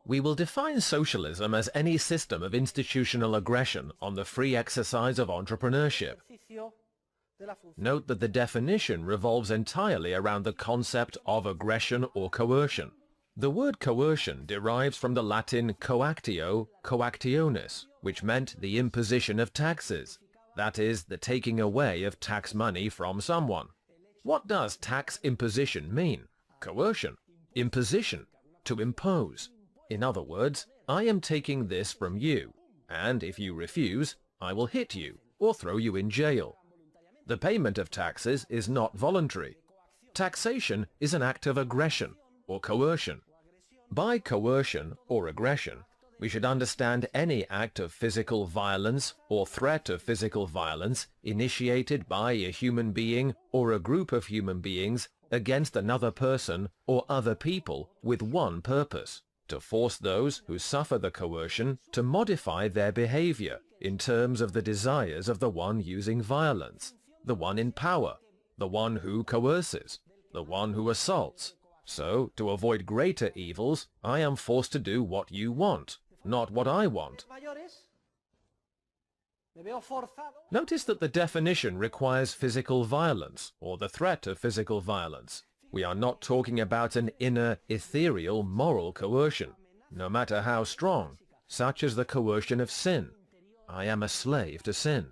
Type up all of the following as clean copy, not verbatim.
We will define socialism as any system of institutional aggression on the free exercise of entrepreneurship. Note that the definition revolves entirely around the concept of aggression or coercion. The word coercion derives from the Latin coactio, coactionis, which meant the imposition of taxes, that is, the taking away of tax money from someone. What does tax imposition mean? Coercion, imposition, to impose. In other words, I am taking this from you, and if you refuse, I will hit you or throw you in jail. The payment of taxes is not voluntary. Taxation is an act of aggression or coercion. By coercion or aggression, we should understand any act of physical violence or threat of physical violence initiated by a human being or a group of human beings against another person or other people with one purpose: to force those who suffer the coercion to modify their behavior in terms of the desires of the one using violence, the one in power, the one who coerces, the one who assaults. So, to avoid greater evils, I am forced to do what you want, not what I want. Notice that the definition requires physical violence, or the threat of physical violence. We are not talking about an inner, ethereal, moral coercion, no matter how strong, such as the coercion of sin. I am a slave to sin.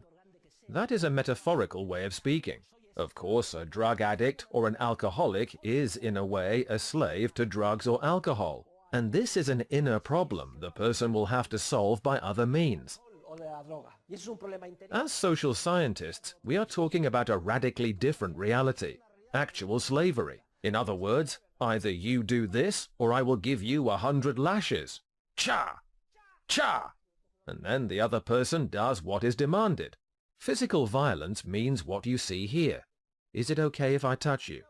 That is a metaphorical way of speaking. Of course, a drug addict or an alcoholic is, in a way, a slave to drugs or alcohol, and this is an inner problem the person will have to solve by other means. As social scientists, we are talking about a radically different reality, actual slavery. In other words, either you do this, or I will give you 100 lashes. Cha! Cha! And then the other person does what is demanded. Physical violence means what you see here. Is it okay if I touch you?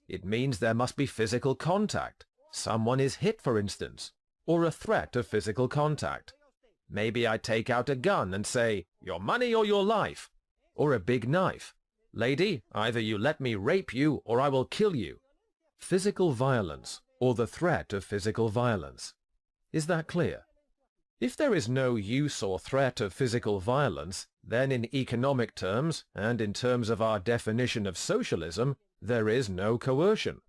It means there must be physical contact. Someone is hit, for instance, or a threat of physical contact. Maybe I take out a gun and say, your money or your life, or a big knife. Lady, either you let me rape you or I will kill you. Physical violence, or the threat of physical violence. Is that clear? If there is no use or threat of physical violence, then in economic terms, and in terms of our definition of socialism, there is no coercion.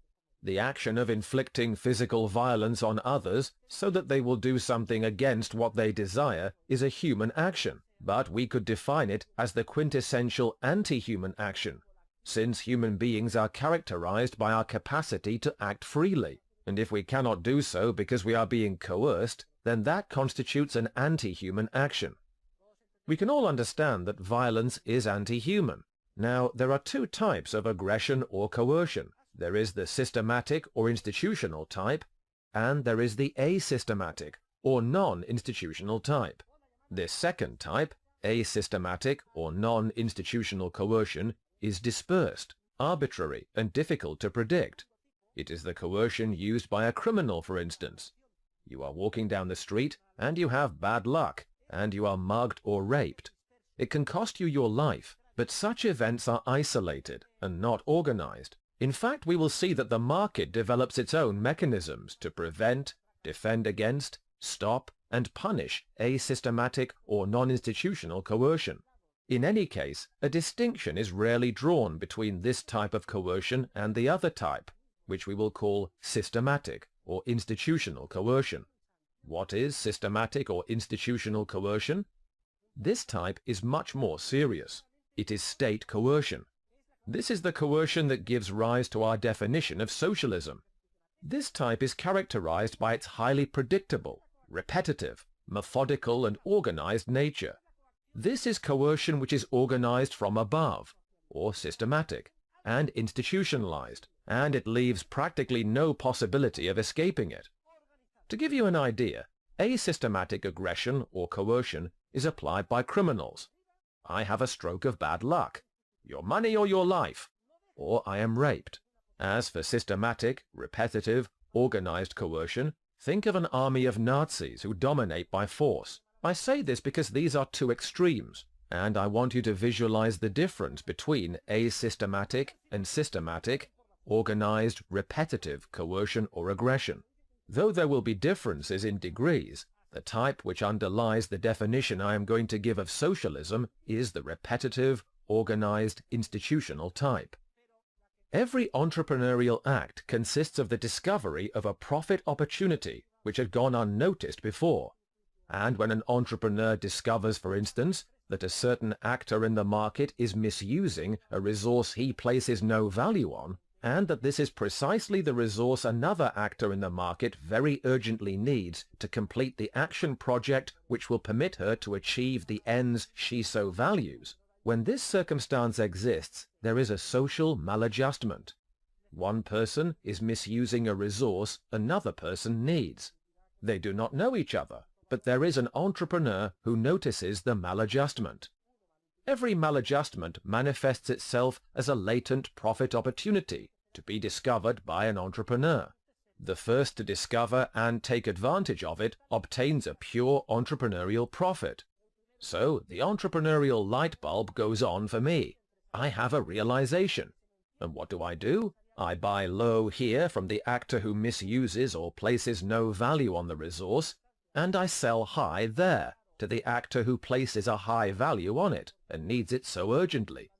The action of inflicting physical violence on others so that they will do something against what they desire is a human action, but we could define it as the quintessential anti-human action, since human beings are characterized by our capacity to act freely, and if we cannot do so because we are being coerced, then that constitutes an anti-human action. We can all understand that violence is anti-human. Now, there are two types of aggression or coercion. There is the systematic or institutional type, and there is the asystematic or non-institutional type. This second type, asystematic or non-institutional coercion, is dispersed, arbitrary, and difficult to predict. It is the coercion used by a criminal, for instance. You are walking down the street, and you have bad luck, and you are mugged or raped. It can cost you your life, but such events are isolated and not organized. In fact, we will see that the market develops its own mechanisms to prevent, defend against, stop, and punish asystematic or non-institutional coercion. In any case, a distinction is rarely drawn between this type of coercion and the other type, which we will call systematic or institutional coercion. What is systematic or institutional coercion? This type is much more serious. It is state coercion. This is the coercion that gives rise to our definition of socialism. This type is characterized by its highly predictable, repetitive, methodical, and organized nature. This is coercion which is organized from above, or systematic, and institutionalized, and it leaves practically no possibility of escaping it. To give you an idea, asystematic aggression or coercion is applied by criminals. I have a stroke of bad luck. Your money or your life. Or I am raped. As for systematic, repetitive, organized coercion, think of an army of Nazis who dominate by force. I say this because these are two extremes, and I want you to visualize the difference between asystematic and systematic, organized, repetitive coercion or aggression. Though there will be differences in degrees, the type which underlies the definition I am going to give of socialism is the repetitive, organized, institutional type. Every entrepreneurial act consists of the discovery of a profit opportunity which had gone unnoticed before. And when an entrepreneur discovers, for instance, that a certain actor in the market is misusing a resource he places no value on, and that this is precisely the resource another actor in the market very urgently needs to complete the action project which will permit her to achieve the ends she so values, when this circumstance exists, there is a social maladjustment. One person is misusing a resource another person needs. They do not know each other, but there is an entrepreneur who notices the maladjustment. Every maladjustment manifests itself as a latent profit opportunity to be discovered by an entrepreneur. The first to discover and take advantage of it obtains a pure entrepreneurial profit. So the entrepreneurial light bulb goes on for me. I have a realization. And what do? I buy low here from the actor who misuses or places no value on the resource, and I sell high there to the actor who places a high value on it and needs it so urgently.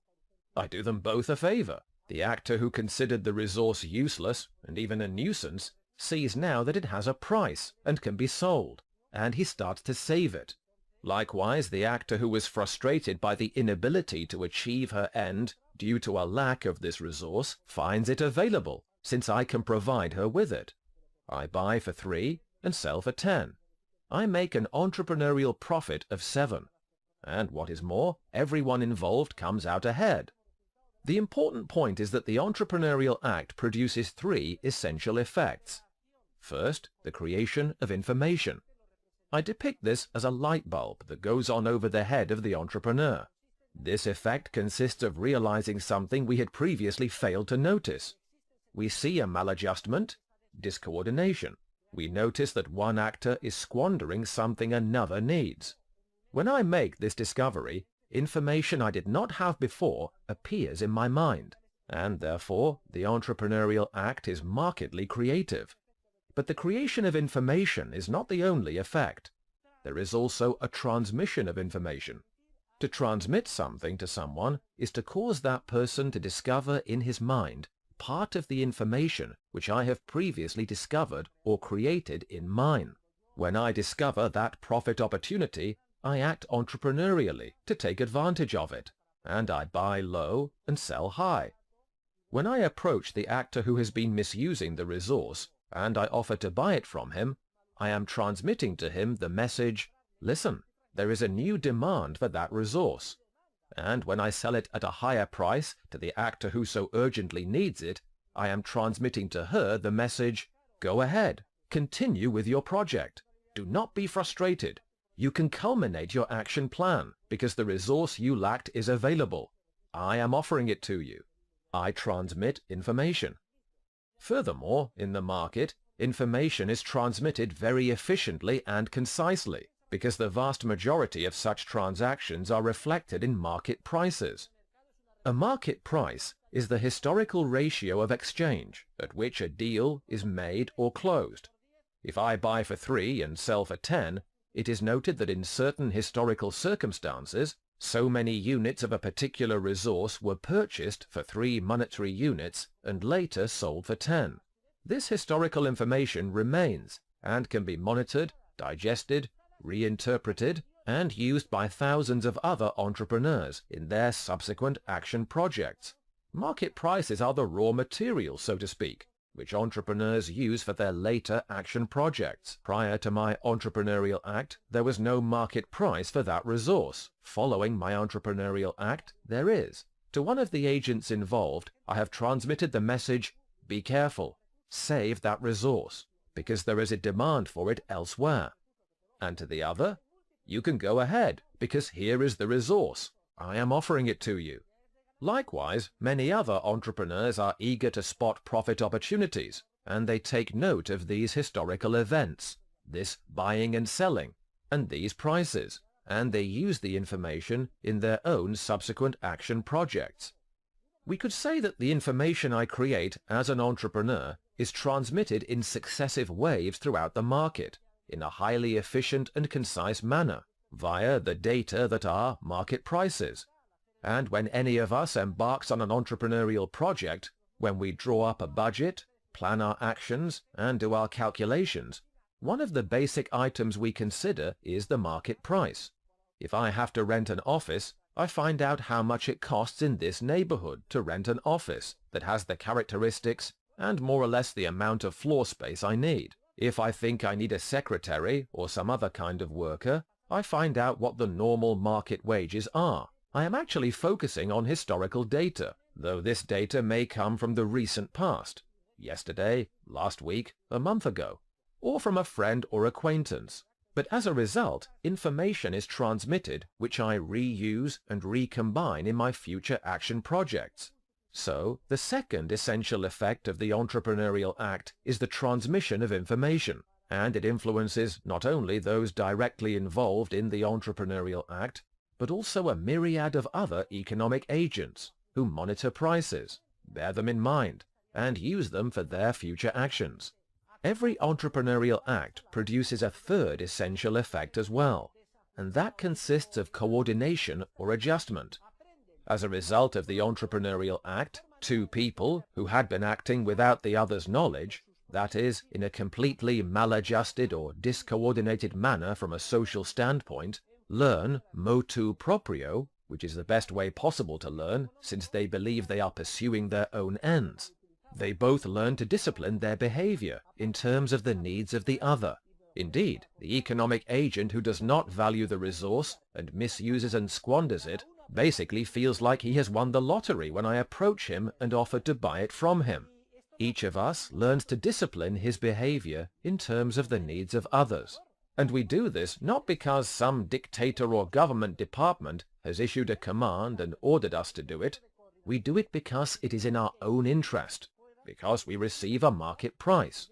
I do them both a favor. The actor who considered the resource useless and even a nuisance sees now that it has a price and can be sold, and he starts to save it. Likewise, the actor who was frustrated by the inability to achieve her end due to a lack of this resource finds it available, since I can provide her with it. I buy for 3 and sell for 10. I make an entrepreneurial profit of 7. And what is more, everyone involved comes out ahead. The important point is that the entrepreneurial act produces 3 essential effects. First, the creation of information. I depict this as a light bulb that goes on over the head of the entrepreneur. This effect consists of realizing something we had previously failed to notice. We see a maladjustment, discoordination. We notice that one actor is squandering something another needs. When I make this discovery, information I did not have before appears in my mind, and therefore the entrepreneurial act is markedly creative. But the creation of information is not the only effect. There is also a transmission of information. To transmit something to someone is to cause that person to discover in his mind part of the information which I have previously discovered or created in mine. When I discover that profit opportunity, I act entrepreneurially to take advantage of it, and I buy low and sell high. When I approach the actor who has been misusing the resource, and I offer to buy it from him, I am transmitting to him the message, listen, there is a new demand for that resource. And when I sell it at a higher price to the actor who so urgently needs it, I am transmitting to her the message, go ahead, continue with your project. Do not be frustrated. You can culminate your action plan because the resource you lacked is available. I am offering it to you. I transmit information. Furthermore, in the market, information is transmitted very efficiently and concisely, because the vast majority of such transactions are reflected in market prices. A market price is the historical ratio of exchange at which a deal is made or closed. If I buy for 3 and sell for 10, it is noted that in certain historical circumstances, so many units of a particular resource were purchased for 3 monetary units and later sold for 10. This historical information remains and can be monitored, digested, reinterpreted, and used by thousands of other entrepreneurs in their subsequent action projects. Market prices are the raw material, so to speak, which entrepreneurs use for their later action projects. Prior to my entrepreneurial act, there was no market price for that resource. Following my entrepreneurial act, there is. To one of the agents involved, I have transmitted the message, be careful, save that resource, because there is a demand for it elsewhere. And to the other, you can go ahead, because here is the resource. I am offering it to you. Likewise, many other entrepreneurs are eager to spot profit opportunities, and they take note of these historical events, this buying and selling, and these prices, and they use the information in their own subsequent action projects. We could say that the information I create as an entrepreneur is transmitted in successive waves throughout the market, in a highly efficient and concise manner, via the data that are market prices. And when any of us embarks on an entrepreneurial project, when we draw up a budget, plan our actions, and do our calculations, one of the basic items we consider is the market price. If I have to rent an office, I find out how much it costs in this neighborhood to rent an office that has the characteristics and more or less the amount of floor space I need. If I think I need a secretary or some other kind of worker, I find out what the normal market wages are. I am actually focusing on historical data, though this data may come from the recent past, yesterday, last week, a month ago, or from a friend or acquaintance. But as a result, information is transmitted which I reuse and recombine in my future action projects. So, the second essential effect of the entrepreneurial act is the transmission of information, and it influences not only those directly involved in the entrepreneurial act, but also a myriad of other economic agents who monitor prices, bear them in mind, and use them for their future actions. Every entrepreneurial act produces a third essential effect as well, and that consists of coordination or adjustment. As a result of the entrepreneurial act, two people who had been acting without the other's knowledge, that is, in a completely maladjusted or discoordinated manner from a social standpoint, learn motu proprio, which is the best way possible to learn, since they believe they are pursuing their own ends. They both learn to discipline their behavior in terms of the needs of the other. Indeed, the economic agent who does not value the resource and misuses and squanders it basically feels like he has won the lottery when I approach him and offer to buy it from him. Each of us learns to discipline his behavior in terms of the needs of others. And we do this not because some dictator or government department has issued a command and ordered us to do it. We do it because it is in our own interest, because we receive a market price.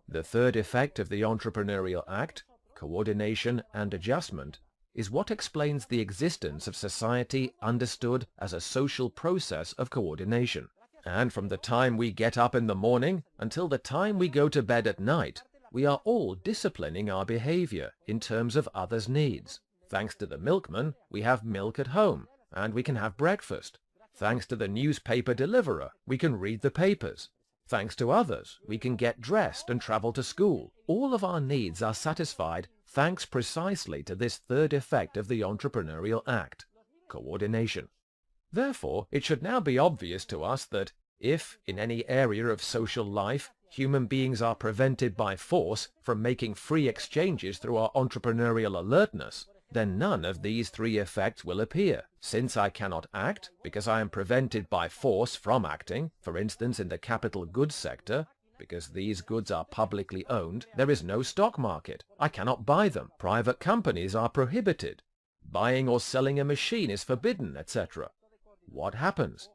The third effect of the entrepreneurial act, coordination and adjustment, is what explains the existence of society understood as a social process of coordination. And from the time we get up in the morning until the time we go to bed at night, we are all disciplining our behavior in terms of others' needs. Thanks to the milkman, we have milk at home, and we can have breakfast. Thanks to the newspaper deliverer, we can read the papers. Thanks to others, we can get dressed and travel to school. All of our needs are satisfied thanks precisely to this third effect of the entrepreneurial act, coordination. Therefore, it should now be obvious to us that if, in any area of social life, human beings are prevented by force from making free exchanges through our entrepreneurial alertness, then none of these three effects will appear. Since I cannot act, because I am prevented by force from acting, for instance in the capital goods sector, because these goods are publicly owned, there is no stock market. I cannot buy them. Private companies are prohibited. Buying or selling a machine is forbidden, etc. What happens?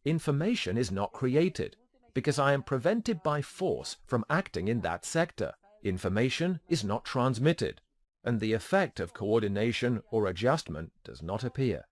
Information is not created, because I am prevented by force from acting in that sector. Information is not transmitted, and the effect of coordination or adjustment does not appear.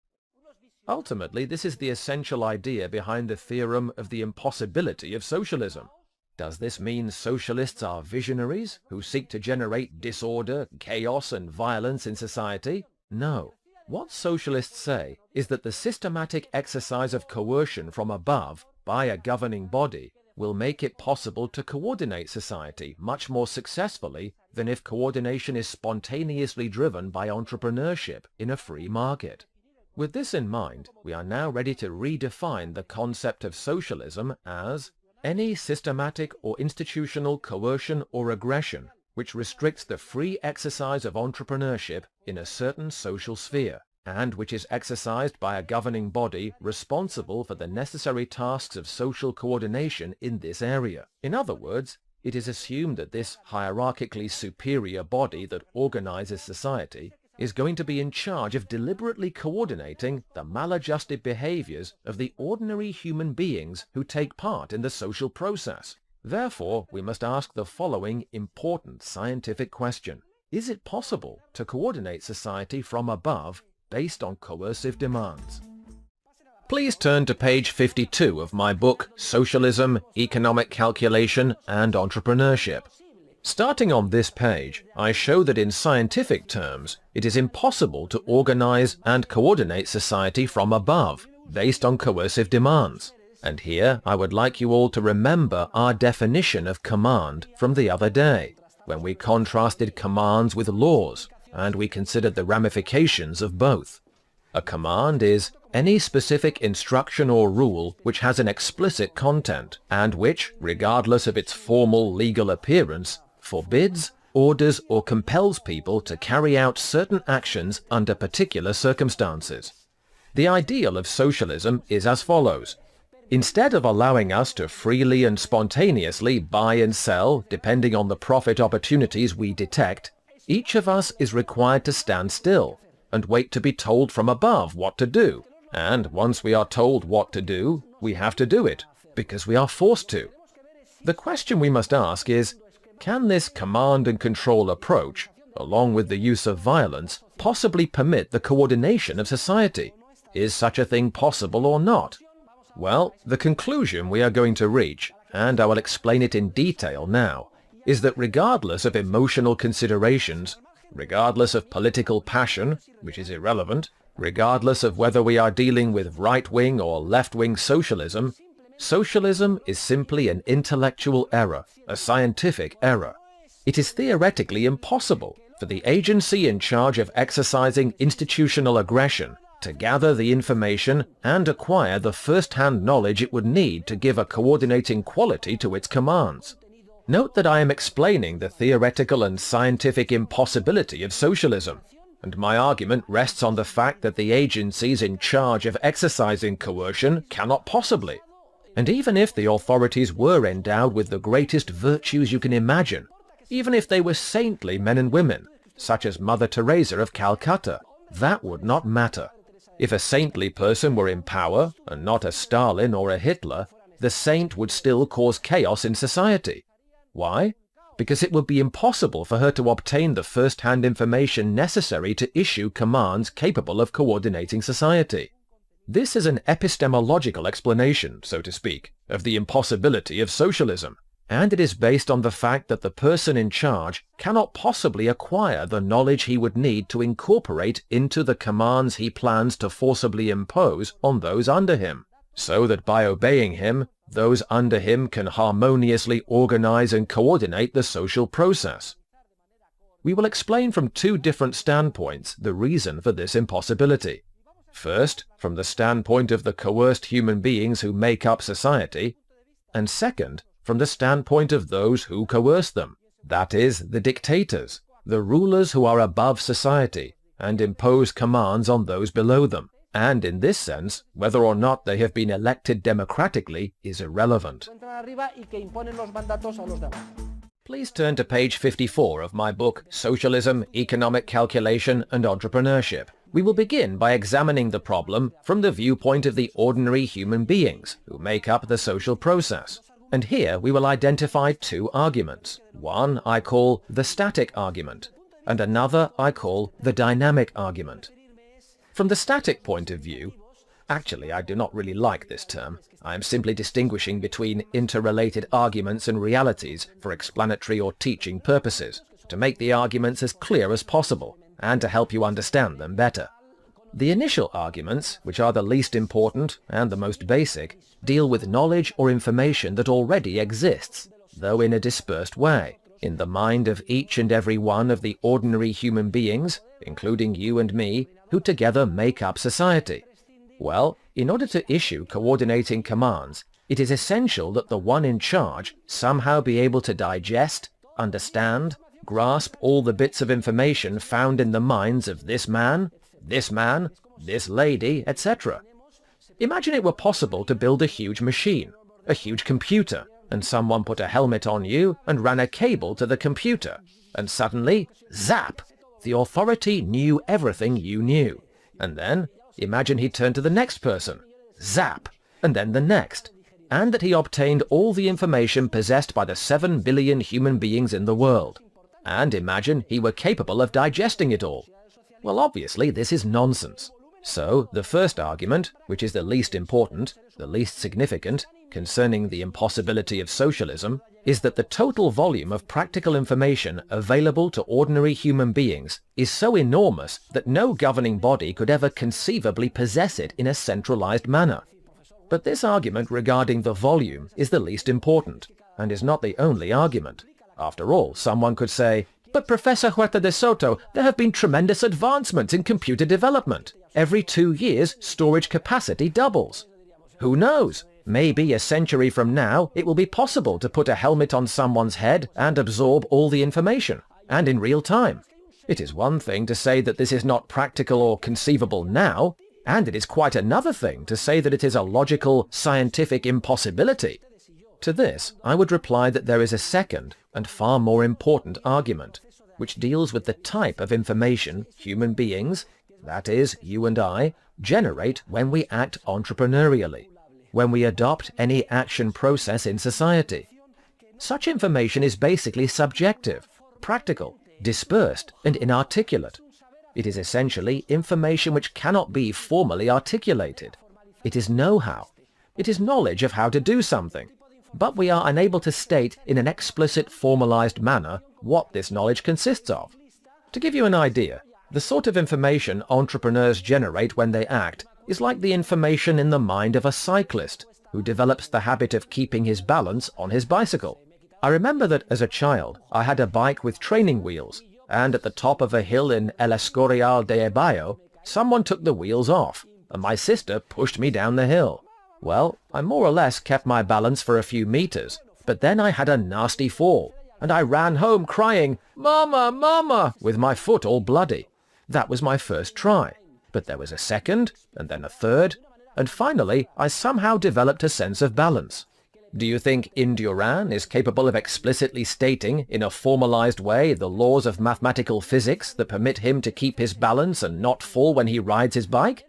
Ultimately, this is the essential idea behind the theorem of the impossibility of socialism. Does this mean socialists are visionaries who seek to generate disorder, chaos, and violence in society? No. What socialists say is that the systematic exercise of coercion from above by a governing body will make it possible to coordinate society much more successfully than if coordination is spontaneously driven by entrepreneurship in a free market. With this in mind, we are now ready to redefine the concept of socialism as any systematic or institutional coercion or aggression which restricts the free exercise of entrepreneurship in a certain social sphere, and which is exercised by a governing body responsible for the necessary tasks of social coordination in this area. In other words, it is assumed that this hierarchically superior body that organizes society is going to be in charge of deliberately coordinating the maladjusted behaviors of the ordinary human beings who take part in the social process. Therefore, we must ask the following important scientific question. Is it possible to coordinate society from above based on coercive demands? Please turn to page 52 of my book, Socialism, Economic Calculation and Entrepreneurship. Starting on this page, I show that in scientific terms, it is impossible to organize and coordinate society from above, based on coercive demands. And here I would like you all to remember our definition of command from the other day, when we contrasted commands with laws, and we considered the ramifications of both. A command is any specific instruction or rule which has an explicit content, and which, regardless of its formal legal appearance, forbids, orders, or compels people to carry out certain actions under particular circumstances. The ideal of socialism is as follows. Instead of allowing us to freely and spontaneously buy and sell depending on the profit opportunities we detect, each of us is required to stand still and wait to be told from above what to do. And once we are told what to do, we have to do it, because we are forced to. The question we must ask is, can this command and control approach, along with the use of violence, possibly permit the coordination of society? Is such a thing possible or not? Well, the conclusion we are going to reach, and I will explain it in detail now, is that regardless of emotional considerations, regardless of political passion, which is irrelevant, regardless of whether we are dealing with right-wing or left-wing socialism, socialism is simply an intellectual error, a scientific error. It is theoretically impossible for the agency in charge of exercising institutional aggression to gather the information and acquire the first-hand knowledge it would need to give a coordinating quality to its commands. Note that I am explaining the theoretical and scientific impossibility of socialism, and my argument rests on the fact that the agencies in charge of exercising coercion cannot possibly. And even if the authorities were endowed with the greatest virtues you can imagine, even if they were saintly men and women, such as Mother Teresa of Calcutta, that would not matter. If a saintly person were in power, and not a Stalin or a Hitler, the saint would still cause chaos in society. Why? Because it would be impossible for her to obtain the first-hand information necessary to issue commands capable of coordinating society. This is an epistemological explanation, so to speak, of the impossibility of socialism, and it is based on the fact that the person in charge cannot possibly acquire the knowledge he would need to incorporate into the commands he plans to forcibly impose on those under him, so that by obeying him, those under him can harmoniously organize and coordinate the social process. We will explain from two different standpoints the reason for this impossibility. First, from the standpoint of the coerced human beings who make up society, and second, from the standpoint of those who coerce them, that is, the dictators, the rulers who are above society, and impose commands on those below them. And in this sense, whether or not they have been elected democratically is irrelevant. Please turn to page 54 of my book, Socialism, Economic Calculation and Entrepreneurship. We will begin by examining the problem from the viewpoint of the ordinary human beings who make up the social process. And here we will identify two arguments. One I call the static argument, and another I call the dynamic argument. From the static point of view, actually I do not really like this term. I am simply distinguishing between interrelated arguments and realities for explanatory or teaching purposes, to make the arguments as clear as possible, and to help you understand them better. The initial arguments, which are the least important and the most basic, deal with knowledge or information that already exists, though in a dispersed way, in the mind of each and every one of the ordinary human beings, including you and me, who together make up society. Well, in order to issue coordinating commands, it is essential that the one in charge somehow be able to digest, understand, grasp all the bits of information found in the minds of this man, this lady, etc. Imagine it were possible to build a huge machine, a huge computer, and someone put a helmet on you and ran a cable to the computer, and suddenly, zap! The authority knew everything you knew. And then, imagine he turned to the next person, zap, and then the next, and that he obtained all the information possessed by the 7 billion human beings in the world. And imagine he were capable of digesting it all. Well, obviously this is nonsense. So, the first argument, which is the least important, the least significant, concerning the impossibility of socialism, is that the total volume of practical information available to ordinary human beings is so enormous that no governing body could ever conceivably possess it in a centralized manner. But this argument regarding the volume is the least important, and is not the only argument. After all, someone could say, "But Professor Huerta de Soto, there have been tremendous advancements in computer development. Every 2 years, storage capacity doubles." Who knows? Maybe a century from now, it will be possible to put a helmet on someone's head and absorb all the information, and in real time. It is one thing to say that this is not practical or conceivable now, and it is quite another thing to say that it is a logical, scientific impossibility. To this, I would reply that there is a second and far more important argument, which deals with the type of information human beings, that is, you and I, generate when we act entrepreneurially, when we adopt any action process in society. Such information is basically subjective, practical, dispersed, and inarticulate. It is essentially information which cannot be formally articulated. It is know-how. It is knowledge of how to do something. But we are unable to state in an explicit, formalized manner what this knowledge consists of. To give you an idea, the sort of information entrepreneurs generate when they act is like the information in the mind of a cyclist who develops the habit of keeping his balance on his bicycle. I remember that as a child I had a bike with training wheels, and at the top of a hill in El Escorial de Ebayo, someone took the wheels off, and my sister pushed me down the hill. Well, I more or less kept my balance for a few meters, but then I had a nasty fall, and I ran home crying, "Mama, Mama," with my foot all bloody. That was my first try, but there was a second, and then a third, and finally I somehow developed a sense of balance. Do you think Induran is capable of explicitly stating in a formalized way the laws of mathematical physics that permit him to keep his balance and not fall when he rides his bike?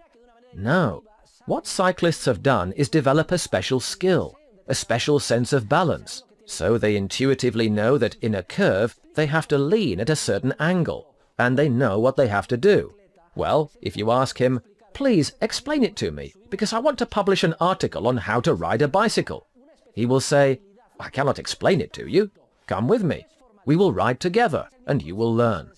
No. What cyclists have done is develop a special skill, a special sense of balance. So they intuitively know that in a curve they have to lean at a certain angle, and they know what they have to do. Well, if you ask him, "Please explain it to me, because I want to publish an article on how to ride a bicycle," he will say, "I cannot explain it to you. Come with me. We will ride together, and you will learn."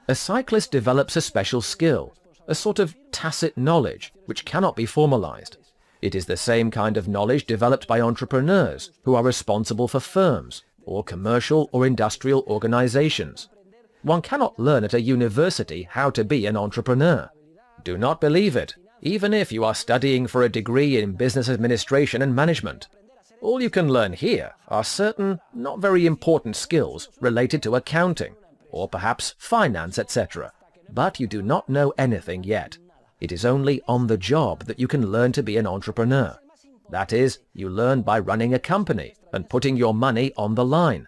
A cyclist develops a special skill, a sort of tacit knowledge which cannot be formalized. It is the same kind of knowledge developed by entrepreneurs who are responsible for firms or commercial or industrial organizations. One cannot learn at a university how to be an entrepreneur. Do not believe it, even if you are studying for a degree in business administration and management. All you can learn here are certain, not very important skills related to accounting, or perhaps finance, etc. But you do not know anything yet. It is only on the job that you can learn to be an entrepreneur. That is, you learn by running a company and putting your money on the line.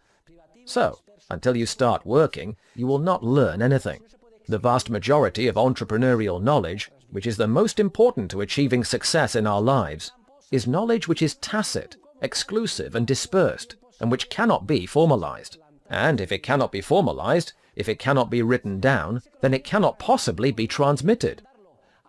So, until you start working, you will not learn anything. The vast majority of entrepreneurial knowledge, which is the most important to achieving success in our lives, is knowledge which is tacit, exclusive and dispersed, and which cannot be formalized. And if it cannot be formalized, if it cannot be written down, then it cannot possibly be transmitted.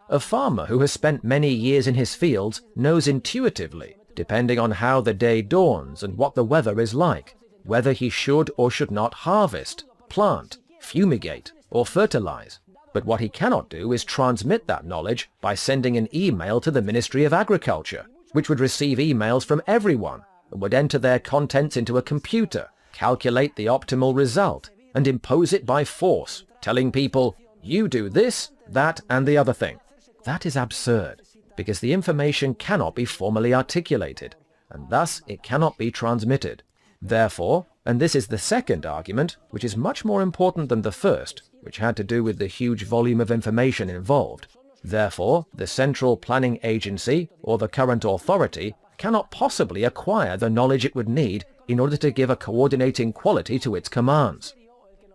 A farmer who has spent many years in his fields knows intuitively, depending on how the day dawns and what the weather is like, whether he should or should not harvest, plant, fumigate, or fertilize. But what he cannot do is transmit that knowledge by sending an email to the Ministry of Agriculture, which would receive emails from everyone and would enter their contents into a computer, calculate the optimal result, and impose it by force, telling people, "You do this, that, and the other thing." That is absurd, because the information cannot be formally articulated, and thus it cannot be transmitted. Therefore, and this is the second argument, which is much more important than the first, which had to do with the huge volume of information involved, therefore, the central planning agency, or the current authority, cannot possibly acquire the knowledge it would need in order to give a coordinating quality to its commands.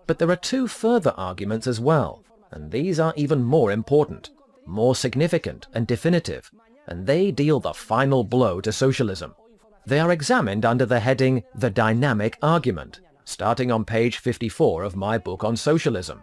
But there are two further arguments as well, and these are even more important, more significant and definitive, and they deal the final blow to socialism. They are examined under the heading The Dynamic Argument, starting on page 54 of my book on socialism.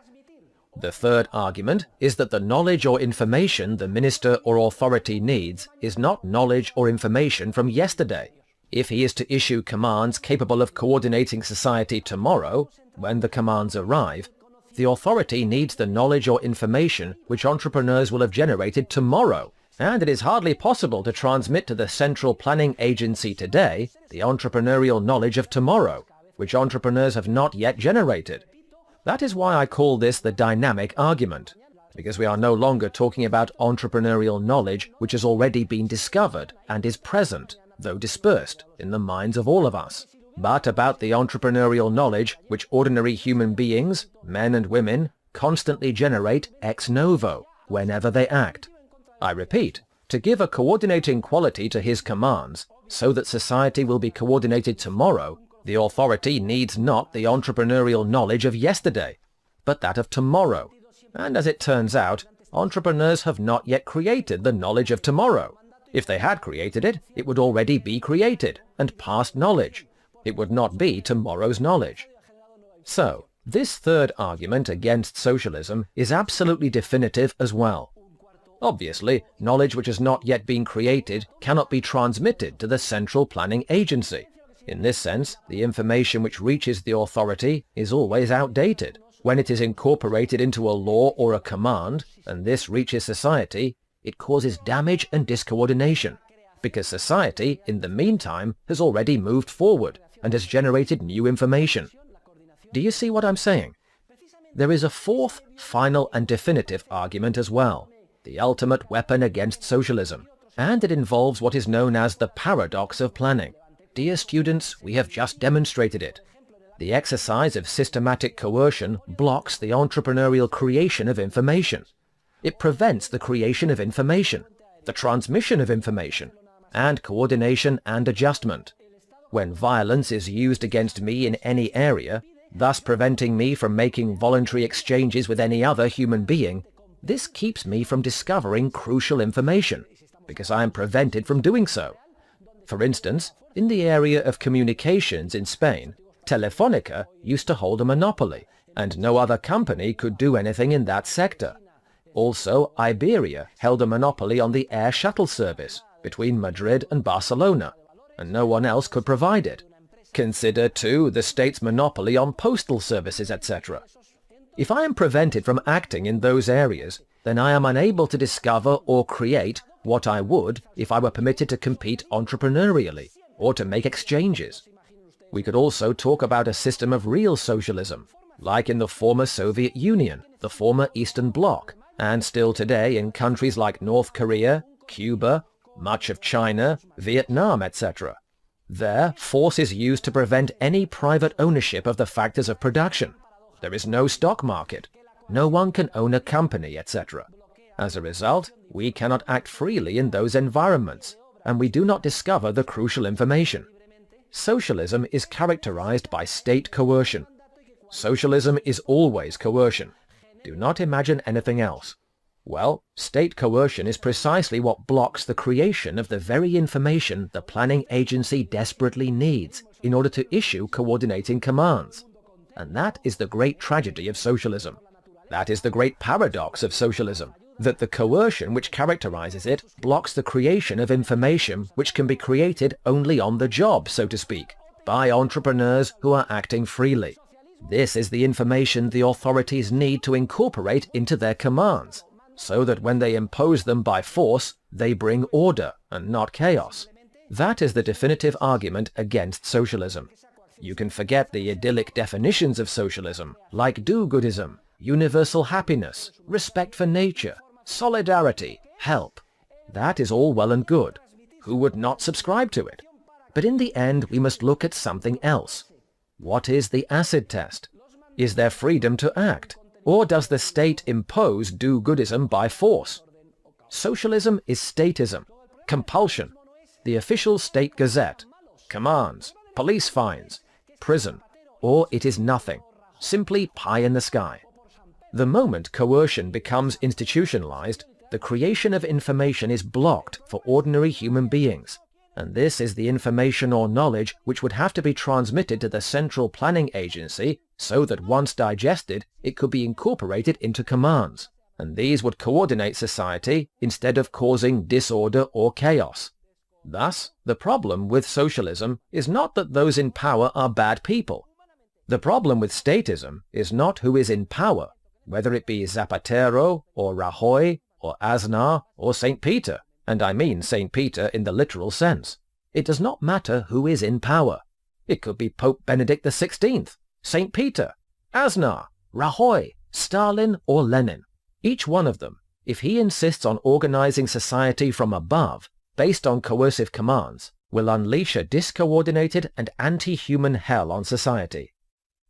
The third argument is that the knowledge or information the minister or authority needs is not knowledge or information from yesterday. If he is to issue commands capable of coordinating society tomorrow, when the commands arrive, the authority needs the knowledge or information which entrepreneurs will have generated tomorrow, and it is hardly possible to transmit to the central planning agency today the entrepreneurial knowledge of tomorrow, which entrepreneurs have not yet generated. That is why I call this the dynamic argument, because we are no longer talking about entrepreneurial knowledge which has already been discovered and is present, though dispersed, in the minds of all of us, but about the entrepreneurial knowledge which ordinary human beings, men and women, constantly generate ex novo, whenever they act. I repeat, to give a coordinating quality to his commands, so that society will be coordinated tomorrow, the authority needs not the entrepreneurial knowledge of yesterday, but that of tomorrow. And as it turns out, entrepreneurs have not yet created the knowledge of tomorrow. If they had created it, it would already be created, and past knowledge. It would not be tomorrow's knowledge. So, this third argument against socialism is absolutely definitive as well. Obviously, knowledge which has not yet been created cannot be transmitted to the central planning agency. In this sense, the information which reaches the authority is always outdated. When it is incorporated into a law or a command, and this reaches society, it causes damage and discoordination, because society, in the meantime, has already moved forward and has generated new information. Do you see what I'm saying? There is a fourth, final and definitive argument as well, the ultimate weapon against socialism, and it involves what is known as the paradox of planning. Dear students, we have just demonstrated it. The exercise of systematic coercion blocks the entrepreneurial creation of information. It prevents the creation of information, the transmission of information, and coordination and adjustment. When violence is used against me in any area, thus preventing me from making voluntary exchanges with any other human being, this keeps me from discovering crucial information, because I am prevented from doing so. For instance, in the area of communications in Spain, Telefónica used to hold a monopoly, and no other company could do anything in that sector. Also, Iberia held a monopoly on the air shuttle service between Madrid and Barcelona, and no one else could provide it. Consider, too, the state's monopoly on postal services, etc. If I am prevented from acting in those areas, then I am unable to discover or create what I would if I were permitted to compete entrepreneurially, or to make exchanges. We could also talk about a system of real socialism, like in the former Soviet Union, the former Eastern Bloc, and still today in countries like North Korea, Cuba, much of China, Vietnam, etc. There, force is used to prevent any private ownership of the factors of production. There is no stock market. No one can own a company, etc. As a result, we cannot act freely in those environments, and we do not discover the crucial information. Socialism is characterized by state coercion. Socialism is always coercion. Do not imagine anything else. Well, state coercion is precisely what blocks the creation of the very information the planning agency desperately needs in order to issue coordinating commands. And that is the great tragedy of socialism. That is the great paradox of socialism, that the coercion which characterizes it blocks the creation of information which can be created only on the job, so to speak, by entrepreneurs who are acting freely. This is the information the authorities need to incorporate into their commands, so that when they impose them by force, they bring order and not chaos. That is the definitive argument against socialism. You can forget the idyllic definitions of socialism, like do-goodism, universal happiness, respect for nature, solidarity, help. That is all well and good. Who would not subscribe to it? But in the end, we must look at something else. What is the acid test? Is there freedom to act? Or does the state impose do-goodism by force? Socialism is statism, compulsion, the official state gazette, commands, police fines, prison, or it is nothing, simply pie in the sky. The moment coercion becomes institutionalized, the creation of information is blocked for ordinary human beings, and this is the information or knowledge which would have to be transmitted to the central planning agency so that once digested, it could be incorporated into commands, and these would coordinate society instead of causing disorder or chaos. Thus, the problem with socialism is not that those in power are bad people. The problem with statism is not who is in power, whether it be Zapatero or Rajoy or Aznar or St. Peter, and I mean St. Peter in the literal sense. It does not matter who is in power. It could be Pope Benedict XVI, St. Peter, Aznar, Rajoy, Stalin or Lenin. Each one of them, if he insists on organizing society from above, based on coercive commands, will unleash a discoordinated and anti-human hell on society.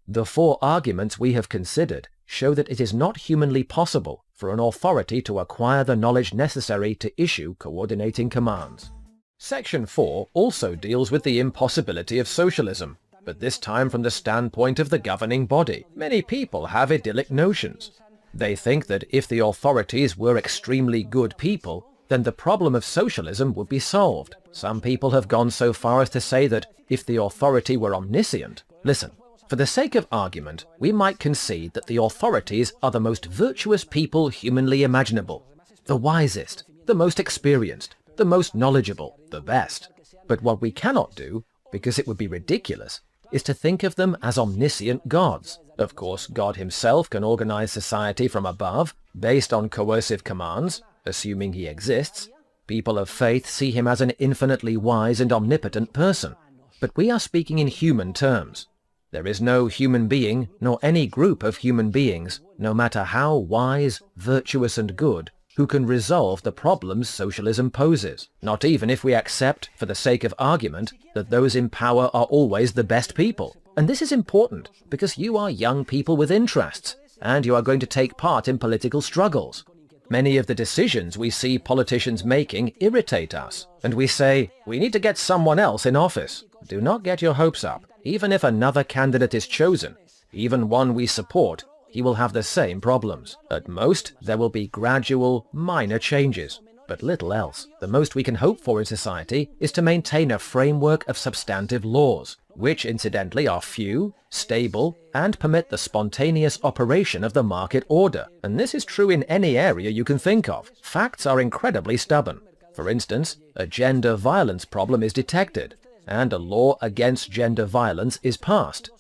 The 4 arguments we have considered show that it is not humanly possible for an authority to acquire the knowledge necessary to issue coordinating commands. Section 4 also deals with the impossibility of socialism, but this time from the standpoint of the governing body. Many people have idyllic notions. They think that if the authorities were extremely good people, then the problem of socialism would be solved. Some people have gone so far as to say that if the authority were omniscient, listen, for the sake of argument, we might concede that the authorities are the most virtuous people humanly imaginable, the wisest, the most experienced, the most knowledgeable, the best. But what we cannot do, because it would be ridiculous, is to think of them as omniscient gods. Of course, God himself can organize society from above, based on coercive commands, assuming he exists. People of faith see him as an infinitely wise and omnipotent person. But we are speaking in human terms. There is no human being, nor any group of human beings, no matter how wise, virtuous and good, who can resolve the problems socialism poses, not even if we accept, for the sake of argument, that those in power are always the best people. And this is important, because you are young people with interests, and you are going to take part in political struggles. Many of the decisions we see politicians making irritate us, and we say, we need to get someone else in office. Do not get your hopes up. Even if another candidate is chosen, even one we support, he will have the same problems. At most, there will be gradual, minor changes, but little else. The most we can hope for in society is to maintain a framework of substantive laws, which incidentally are few, stable, and permit the spontaneous operation of the market order. And this is true in any area you can think of. Facts are incredibly stubborn. For instance, a gender violence problem is detected, and a law against gender violence is passed.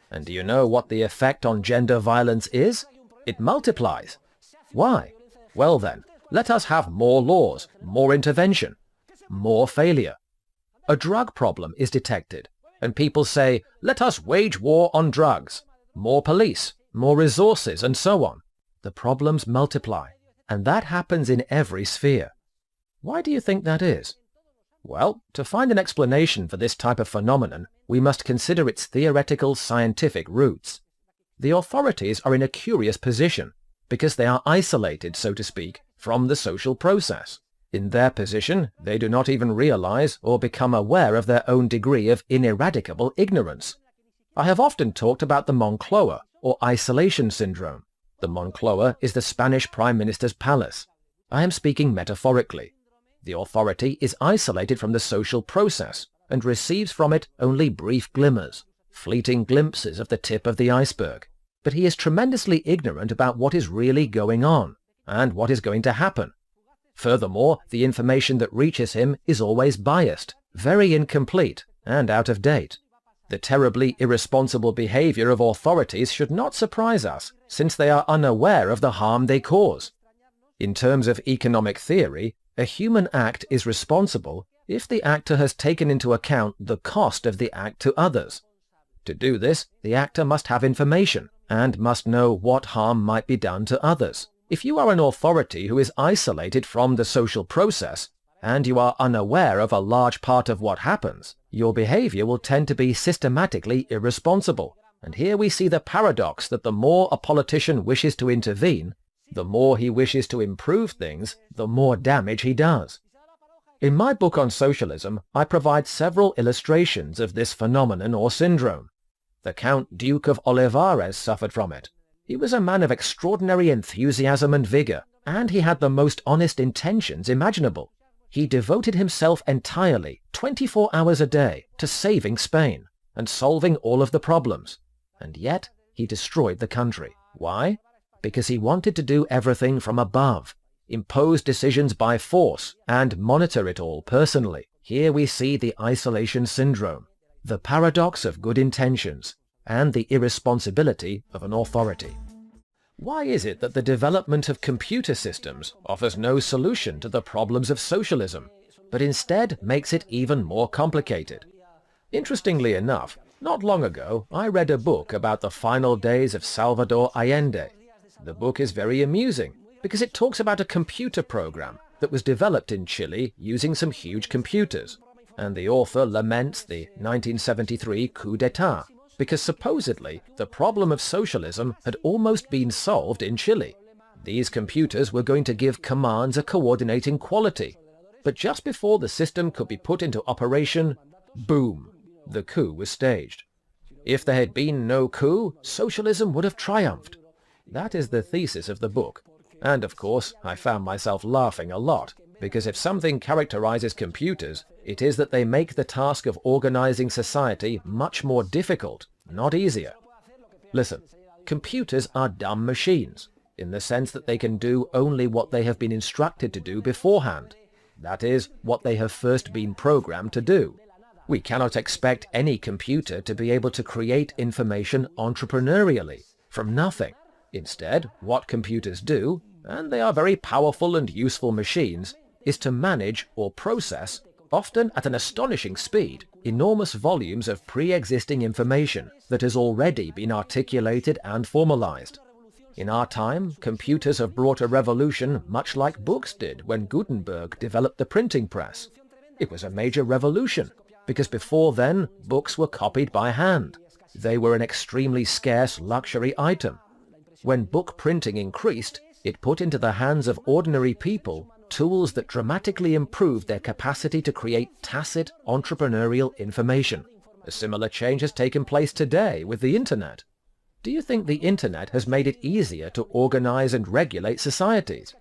And do you know what the effect on gender violence is? It multiplies. Why? Well then, let us have more laws, more intervention, more failure. A drug problem is detected, and people say, let us wage war on drugs, more police, more resources, and so on. The problems multiply, and that happens in every sphere. Why do you think that is? Well, to find an explanation for this type of phenomenon, we must consider its theoretical scientific roots. The authorities are in a curious position, because they are isolated, so to speak, from the social process. In their position, they do not even realize or become aware of their own degree of ineradicable ignorance. I have often talked about the Moncloa, or isolation syndrome. The Moncloa is the Spanish Prime Minister's palace. I am speaking metaphorically. The authority is isolated from the social process and receives from it only brief glimmers, fleeting glimpses of the tip of the iceberg. But he is tremendously ignorant about what is really going on and what is going to happen. Furthermore, the information that reaches him is always biased, very incomplete, and out of date. The terribly irresponsible behavior of authorities should not surprise us, since they are unaware of the harm they cause. In terms of economic theory, a human act is responsible if the actor has taken into account the cost of the act to others. To do this, the actor must have information and must know what harm might be done to others. If you are an authority who is isolated from the social process, and you are unaware of a large part of what happens, your behavior will tend to be systematically irresponsible. And here we see the paradox that the more a politician wishes to intervene, the more he wishes to improve things, the more damage he does. In my book on socialism, I provide several illustrations of this phenomenon or syndrome. The Count Duke of Olivares suffered from it. He was a man of extraordinary enthusiasm and vigor, and he had the most honest intentions imaginable. He devoted himself entirely, 24 hours a day, to saving Spain and solving all of the problems. And yet, he destroyed the country. Why? Because he wanted to do everything from above, impose decisions by force, and monitor it all personally. Here we see the isolation syndrome, the paradox of good intentions, and the irresponsibility of an authority. Why is it that the development of computer systems offers no solution to the problems of socialism, but instead makes it even more complicated? Interestingly enough, not long ago I read a book about the final days of Salvador Allende. The book is very amusing because it talks about a computer program that was developed in Chile using some huge computers, and the author laments the 1973 coup d'etat, because supposedly the problem of socialism had almost been solved in Chile. These computers were going to give commands a coordinating quality, but just before the system could be put into operation, boom, the coup was staged. If there had been no coup, socialism would have triumphed. That is the thesis of the book, and of course I found myself laughing a lot, because if something characterizes computers, it is that they make the task of organizing society much more difficult, not easier. Listen, computers are dumb machines, in the sense that they can do only what they have been instructed to do beforehand. That is, what they have first been programmed to do. We cannot expect any computer to be able to create information entrepreneurially, from nothing. Instead, what computers do, and they are very powerful and useful machines, is to manage or process, often at an astonishing speed, enormous volumes of pre-existing information that has already been articulated and formalized. In our time, computers have brought a revolution much like books did when Gutenberg developed the printing press. It was a major revolution, because before then, books were copied by hand. They were an extremely scarce luxury item. When book printing increased, it put into the hands of ordinary people tools that dramatically improved their capacity to create tacit entrepreneurial information. A similar change has taken place today with the Internet. Do you think the Internet has made it easier to organize and regulate societies?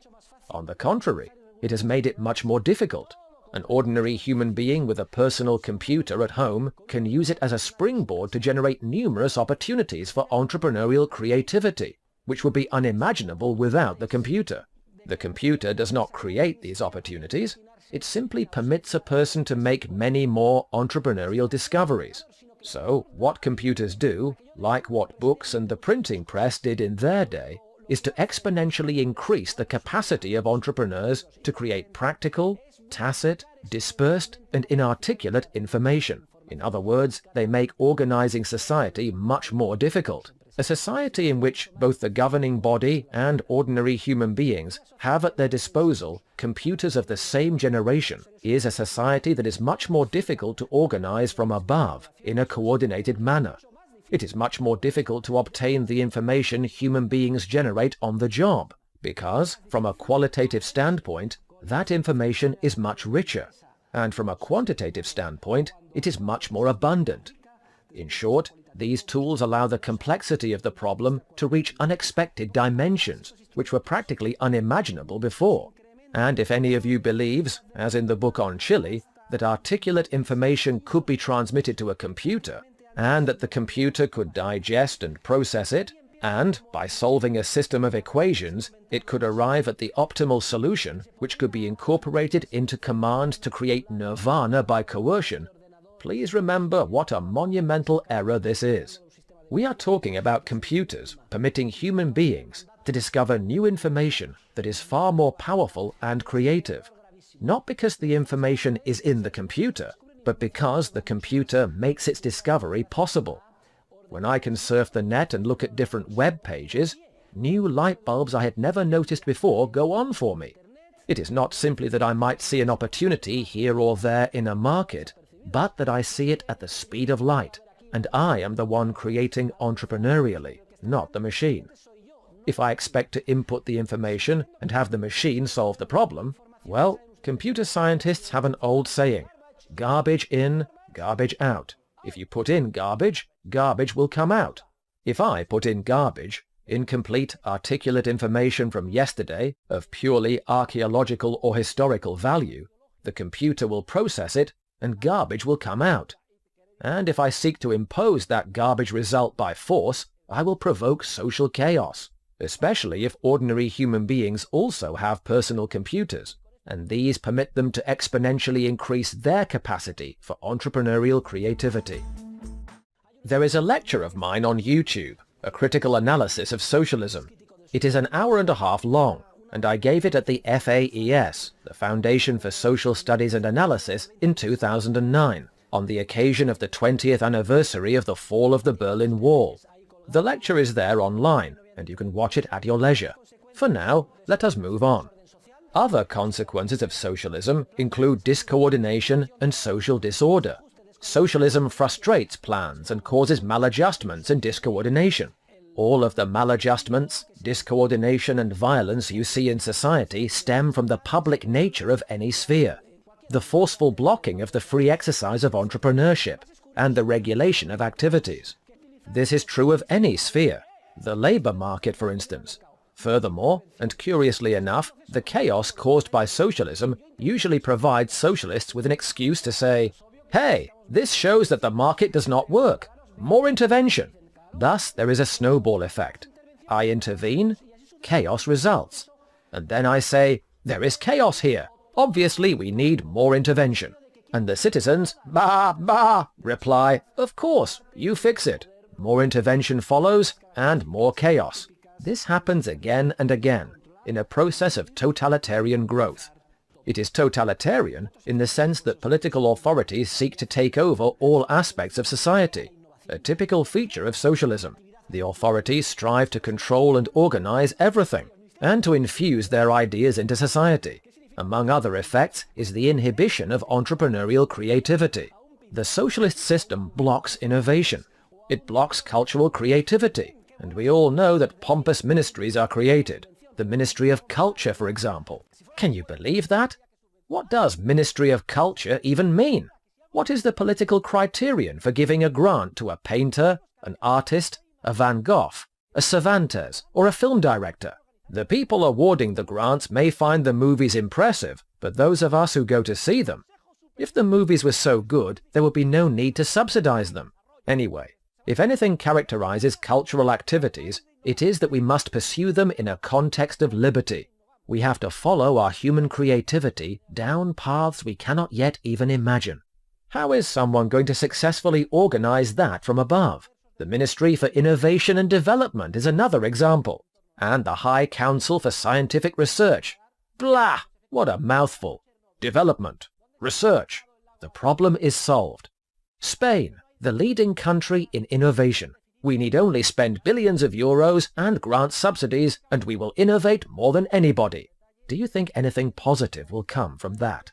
On the contrary, it has made it much more difficult. An ordinary human being with a personal computer at home can use it as a springboard to generate numerous opportunities for entrepreneurial creativity, which would be unimaginable without the computer. The computer does not create these opportunities. It simply permits a person to make many more entrepreneurial discoveries. So, what computers do, like what books and the printing press did in their day, is to exponentially increase the capacity of entrepreneurs to create practical, tacit, dispersed, and inarticulate information. In other words, they make organizing society much more difficult. A society in which both the governing body and ordinary human beings have at their disposal computers of the same generation is a society that is much more difficult to organize from above in a coordinated manner. It is much more difficult to obtain the information human beings generate on the job, because, from a qualitative standpoint, that information is much richer, and from a quantitative standpoint, it is much more abundant. In short, these tools allow the complexity of the problem to reach unexpected dimensions, which were practically unimaginable before. And if any of you believes, as in the book on Chile, that articulate information could be transmitted to a computer, and that the computer could digest and process it, and, by solving a system of equations, it could arrive at the optimal solution, which could be incorporated into command to create nirvana by coercion, please remember what a monumental error this is. We are talking about computers permitting human beings to discover new information that is far more powerful and creative, not because the information is in the computer, but because the computer makes its discovery possible. When I can surf the net and look at different web pages, new light bulbs I had never noticed before go on for me. It is not simply that I might see an opportunity here or there in a market, but that I see it at the speed of light, and I am the one creating entrepreneurially, not the machine. If I expect to input the information and have the machine solve the problem, well, computer scientists have an old saying, garbage in, garbage out. If you put in garbage, garbage will come out. If I put in garbage, incomplete, articulate information from yesterday of purely archaeological or historical value, the computer will process it and garbage will come out. And if I seek to impose that garbage result by force, I will provoke social chaos, especially if ordinary human beings also have personal computers, and these permit them to exponentially increase their capacity for entrepreneurial creativity. There is a lecture of mine on YouTube, a critical analysis of socialism. It is an hour and a half long, and I gave it at the FAES, the Foundation for Social Studies and Analysis, in 2009, on the occasion of the 20th anniversary of the fall of the Berlin Wall. The lecture is there online, and you can watch it at your leisure. For now, let us move on. Other consequences of socialism include discoordination and social disorder. Socialism frustrates plans and causes maladjustments and discoordination. All of the maladjustments, discoordination and violence you see in society stem from the public nature of any sphere, the forceful blocking of the free exercise of entrepreneurship, and the regulation of activities. This is true of any sphere, the labor market for instance. Furthermore, and curiously enough, the chaos caused by socialism usually provides socialists with an excuse to say, "Hey, this shows that the market does not work. More intervention." Thus, there is a snowball effect. I intervene, chaos results. And then I say, "There is chaos here. Obviously, we need more intervention." And the citizens, "Bah, bah," reply, "Of course, you fix it." More intervention follows, and more chaos. This happens again and again, in a process of totalitarian growth. It is totalitarian in the sense that political authorities seek to take over all aspects of society, a typical feature of socialism. The authorities strive to control and organize everything, and to infuse their ideas into society. Among other effects is the inhibition of entrepreneurial creativity. The socialist system blocks innovation. It blocks cultural creativity, and we all know that pompous ministries are created. The Ministry of Culture, for example. Can you believe that? What does Ministry of Culture even mean? What is the political criterion for giving a grant to a painter, an artist, a Van Gogh, a Cervantes, or a film director? The people awarding the grants may find the movies impressive, but those of us who go to see them, if the movies were so good, there would be no need to subsidize them. Anyway, if anything characterizes cultural activities, it is that we must pursue them in a context of liberty. We have to follow our human creativity down paths we cannot yet even imagine. How is someone going to successfully organize that from above? The Ministry for Innovation and Development is another example, and the High Council for Scientific Research. Blah! What a mouthful. Development. Research. The problem is solved. Spain, the leading country in innovation. We need only spend billions of euros and grant subsidies, and we will innovate more than anybody. Do you think anything positive will come from that?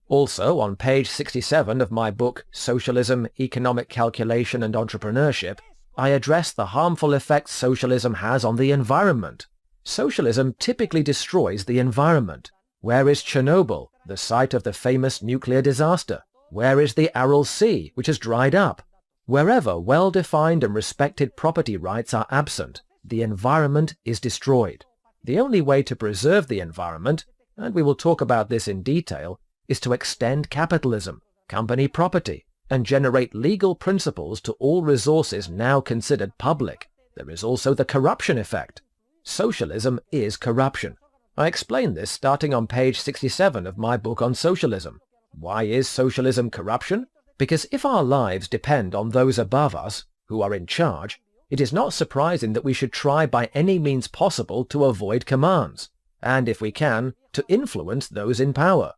Also, on page 67 of my book, Socialism, Economic Calculation and Entrepreneurship, I address the harmful effects socialism has on the environment. Socialism typically destroys the environment. Where is Chernobyl, the site of the famous nuclear disaster? Where is the Aral Sea, which has dried up? Wherever well-defined and respected property rights are absent, the environment is destroyed. The only way to preserve the environment, and we will talk about this in detail, is to extend capitalism, company property, and generate legal principles to all resources now considered public. There is also the corruption effect. Socialism is corruption. I explain this starting on page 67 of my book on socialism. Why is socialism corruption? Because if our lives depend on those above us, who are in charge, it is not surprising that we should try by any means possible to avoid commands, and if we can, to influence those in power.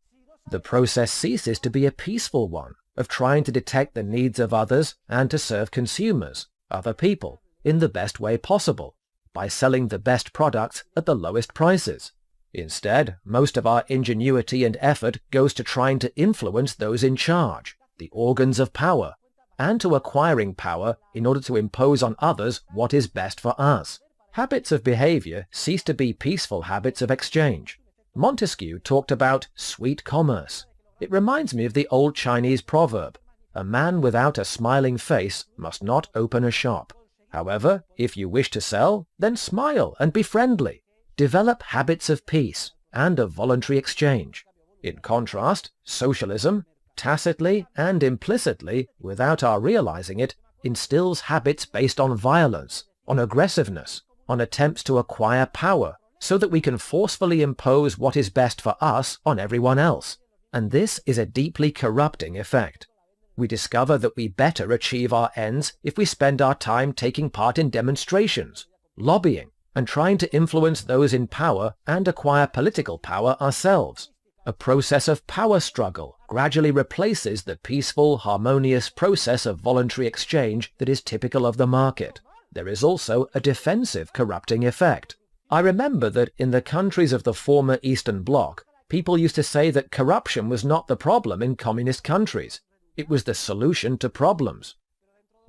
The process ceases to be a peaceful one, of trying to detect the needs of others and to serve consumers, other people, in the best way possible, by selling the best products at the lowest prices. Instead, most of our ingenuity and effort goes to trying to influence those in charge, the organs of power, and to acquiring power in order to impose on others what is best for us. Habits of behavior cease to be peaceful habits of exchange. Montesquieu talked about sweet commerce. It reminds me of the old Chinese proverb, "A man without a smiling face must not open a shop." However, if you wish to sell, then smile and be friendly. Develop habits of peace and of voluntary exchange. In contrast, socialism, tacitly and implicitly, without our realizing it, instills habits based on violence, on aggressiveness, on attempts to acquire power, so that we can forcefully impose what is best for us on everyone else. And this is a deeply corrupting effect. We discover that we better achieve our ends if we spend our time taking part in demonstrations, lobbying, and trying to influence those in power and acquire political power ourselves. A process of power struggle gradually replaces the peaceful, harmonious process of voluntary exchange that is typical of the market. There is also a defensive corrupting effect. I remember that in the countries of the former Eastern Bloc, people used to say that corruption was not the problem in communist countries. It was the solution to problems.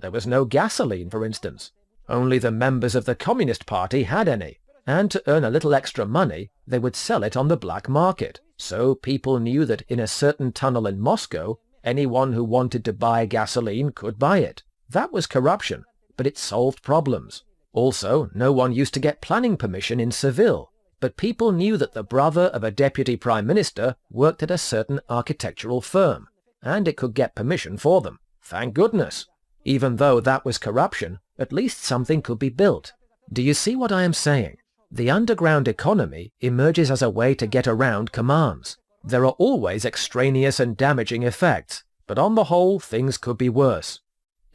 There was no gasoline, for instance. Only the members of the Communist Party had any, and to earn a little extra money, they would sell it on the black market. So people knew that in a certain tunnel in Moscow, anyone who wanted to buy gasoline could buy it. That was corruption, but it solved problems. Also, no one used to get planning permission in Seville, but people knew that the brother of a deputy prime minister worked at a certain architectural firm, and it could get permission for them. Thank goodness! Even though that was corruption, at least something could be built. Do you see what I am saying? The underground economy emerges as a way to get around commands. There are always extraneous and damaging effects, but on the whole, things could be worse.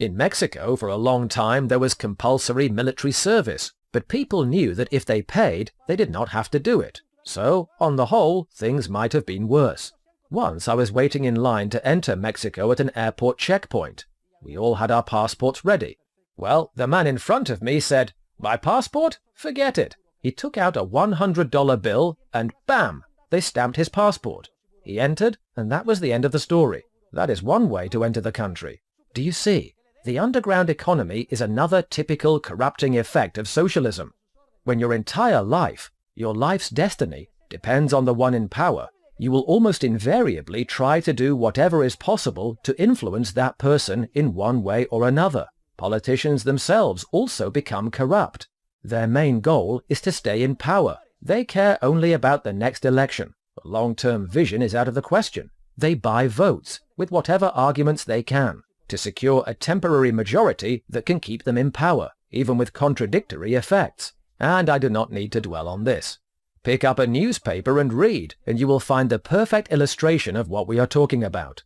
In Mexico, for a long time, there was compulsory military service, but people knew that if they paid, they did not have to do it. So, on the whole, things might have been worse. Once I was waiting in line to enter Mexico at an airport checkpoint. We all had our passports ready. Well, the man in front of me said, "My passport? Forget it." He took out a $100 bill and bam! They stamped his passport. He entered, and that was the end of the story. That is one way to enter the country. Do you see? The underground economy is another typical corrupting effect of socialism. When your entire life, your life's destiny, depends on the one in power, you will almost invariably try to do whatever is possible to influence that person in one way or another. Politicians themselves also become corrupt. Their main goal is to stay in power. They care only about the next election. A long-term vision is out of the question. They buy votes with whatever arguments they can to secure a temporary majority that can keep them in power, even with contradictory effects. And I do not need to dwell on this. Pick up a newspaper and read, and you will find the perfect illustration of what we are talking about.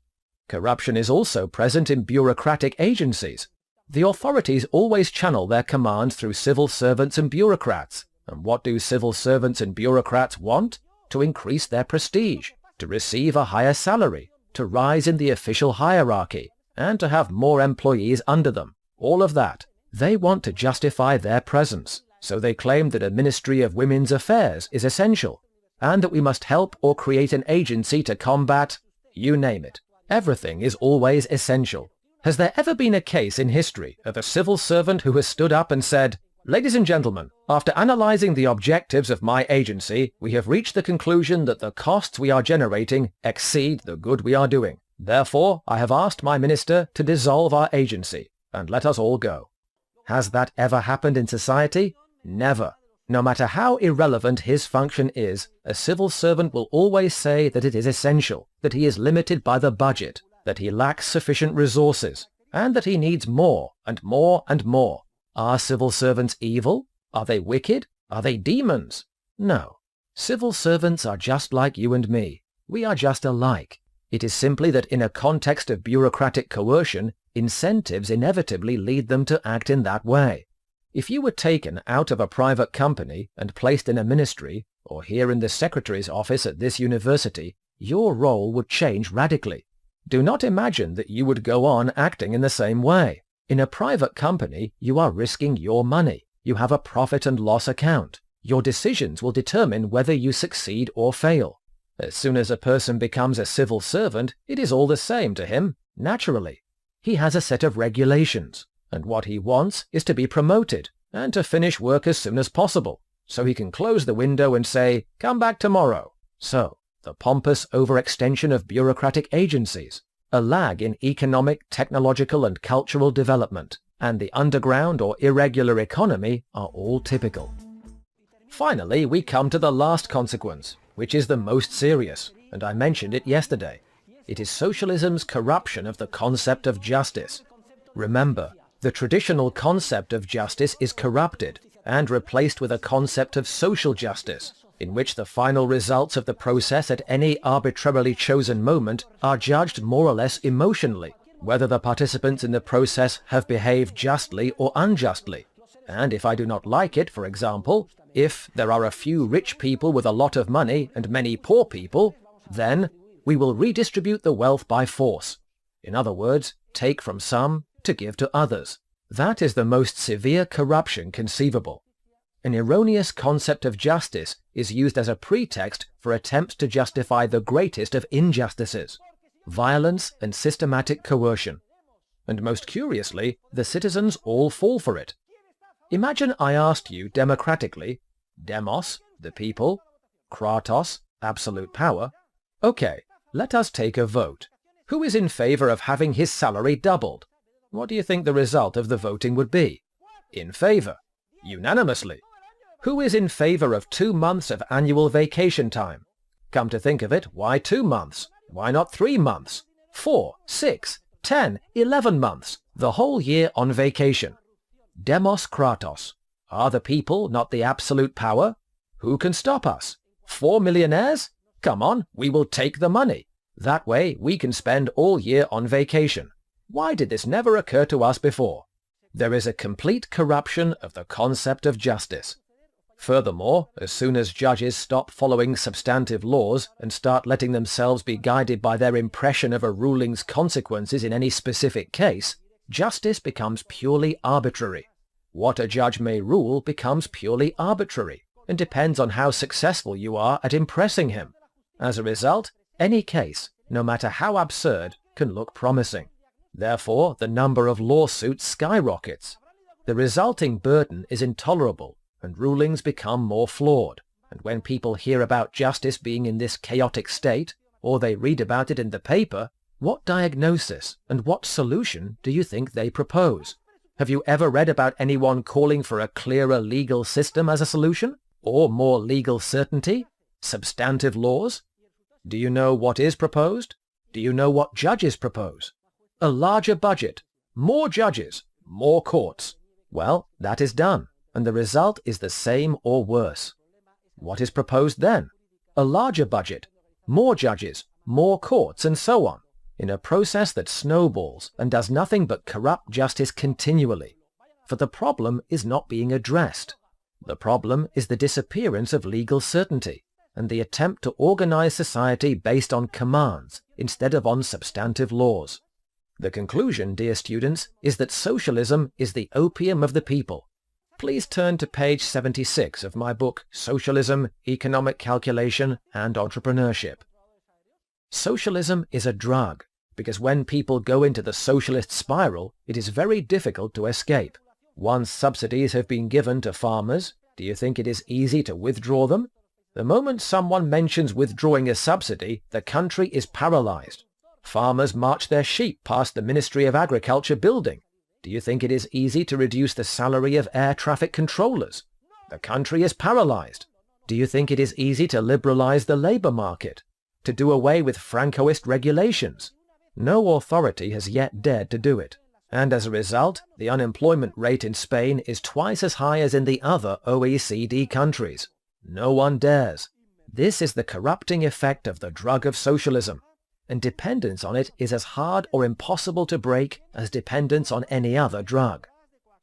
Corruption is also present in bureaucratic agencies. The authorities always channel their commands through civil servants and bureaucrats. And what do civil servants and bureaucrats want? To increase their prestige, to receive a higher salary, to rise in the official hierarchy, and to have more employees under them. All of that. They want to justify their presence. So they claim that a Ministry of Women's Affairs is essential, and that we must help or create an agency to combat, you name it. Everything is always essential. Has there ever been a case in history of a civil servant who has stood up and said, "Ladies and gentlemen, after analyzing the objectives of my agency, we have reached the conclusion that the costs we are generating exceed the good we are doing. Therefore, I have asked my minister to dissolve our agency, and let us all go." Has that ever happened in society? Never. No matter how irrelevant his function is, a civil servant will always say that it is essential, that he is limited by the budget, that he lacks sufficient resources, and that he needs more and more and more. Are civil servants evil? Are they wicked? Are they demons? No. Civil servants are just like you and me. We are just alike. It is simply that in a context of bureaucratic coercion, incentives inevitably lead them to act in that way. If you were taken out of a private company and placed in a ministry, or here in the secretary's office at this university, your role would change radically. Do not imagine that you would go on acting in the same way. In a private company, you are risking your money. You have a profit and loss account. Your decisions will determine whether you succeed or fail. As soon as a person becomes a civil servant, it is all the same to him, naturally. He has a set of regulations, and what he wants is to be promoted and to finish work as soon as possible, so he can close the window and say, "Come back tomorrow." So, the pompous overextension of bureaucratic agencies, a lag in economic, technological and cultural development, and the underground or irregular economy are all typical. Finally, we come to the last consequence, which is the most serious, and I mentioned it yesterday. It is socialism's corruption of the concept of justice. Remember, The traditional concept of justice is corrupted and replaced with a concept of social justice, in which the final results of the process at any arbitrarily chosen moment are judged more or less emotionally, whether the participants in the process have behaved justly or unjustly. And if I do not like it, for example, if there are a few rich people with a lot of money and many poor people, then we will redistribute the wealth by force. In other words, take from some to give to others. That is the most severe corruption conceivable. An erroneous concept of justice is used as a pretext for attempts to justify the greatest of injustices, violence and systematic coercion. And most curiously, the citizens all fall for it. Imagine I asked you democratically, demos, the people, kratos, absolute power. Okay, let us take a vote. Who is in favor of having his salary doubled? What do you think the result of the voting would be? In favor. Unanimously. Who is in favor of 2 months of annual vacation time? Come to think of it, why 2 months? Why not 3 months? 4, 6, 10, 11 months, the whole year on vacation. Demos kratos. Are the people not the absolute power? Who can stop us? 4 millionaires? Come on, we will take the money. That way we can spend all year on vacation. Why did this never occur to us before? There is a complete corruption of the concept of justice. Furthermore, as soon as judges stop following substantive laws and start letting themselves be guided by their impression of a ruling's consequences in any specific case, justice becomes purely arbitrary. What a judge may rule becomes purely arbitrary and depends on how successful you are at impressing him. As a result, any case, no matter how absurd, can look promising. Therefore, the number of lawsuits skyrockets. The resulting burden is intolerable, and rulings become more flawed. And when people hear about justice being in this chaotic state, or they read about it in the paper, what diagnosis and what solution do you think they propose? Have you ever read about anyone calling for a clearer legal system as a solution? Or more legal certainty? Substantive laws? Do you know what is proposed? Do you know what judges propose? A larger budget, more judges, more courts. Well, that is done, and the result is the same or worse. What is proposed then? A larger budget, more judges, more courts, and so on, in a process that snowballs and does nothing but corrupt justice continually. For the problem is not being addressed. The problem is the disappearance of legal certainty, and the attempt to organize society based on commands instead of on substantive laws. The conclusion, dear students, is that socialism is the opium of the people. Please turn to page 76 of my book, Socialism, Economic Calculation, and Entrepreneurship. Socialism is a drug, because when people go into the socialist spiral, it is very difficult to escape. Once subsidies have been given to farmers, do you think it is easy to withdraw them? The moment someone mentions withdrawing a subsidy, the country is paralyzed. Farmers march their sheep past the Ministry of Agriculture building. Do you think it is easy to reduce the salary of air traffic controllers? The country is paralyzed. Do you think it is easy to liberalize the labor market? To do away with Francoist regulations? No authority has yet dared to do it. And as a result, the unemployment rate in Spain is twice as high as in the other OECD countries. No one dares. This is the corrupting effect of the drug of socialism, and dependence on it is as hard or impossible to break as dependence on any other drug.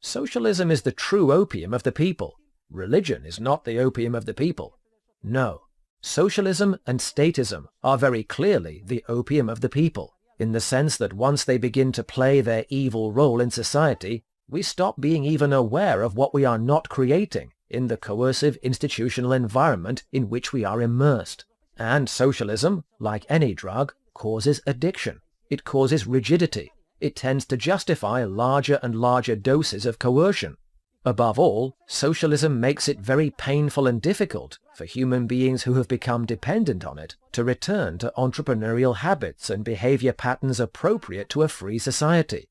Socialism is the true opium of the people. Religion is not the opium of the people. No, socialism and statism are very clearly the opium of the people, in the sense that once they begin to play their evil role in society, we stop being even aware of what we are not creating in the coercive institutional environment in which we are immersed. And socialism, like any drug, causes addiction. It causes rigidity. It tends to justify larger and larger doses of coercion. Above all, socialism makes it very painful and difficult for human beings who have become dependent on it to return to entrepreneurial habits and behavior patterns appropriate to a free society.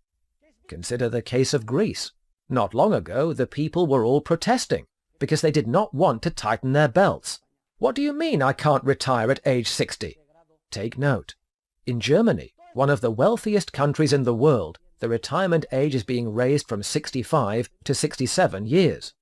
Consider the case of Greece. Not long ago, the people were all protesting because they did not want to tighten their belts. What do you mean I can't retire at age 60? Take note. In Germany, one of the wealthiest countries in the world, the retirement age is being raised from 65 to 67 years.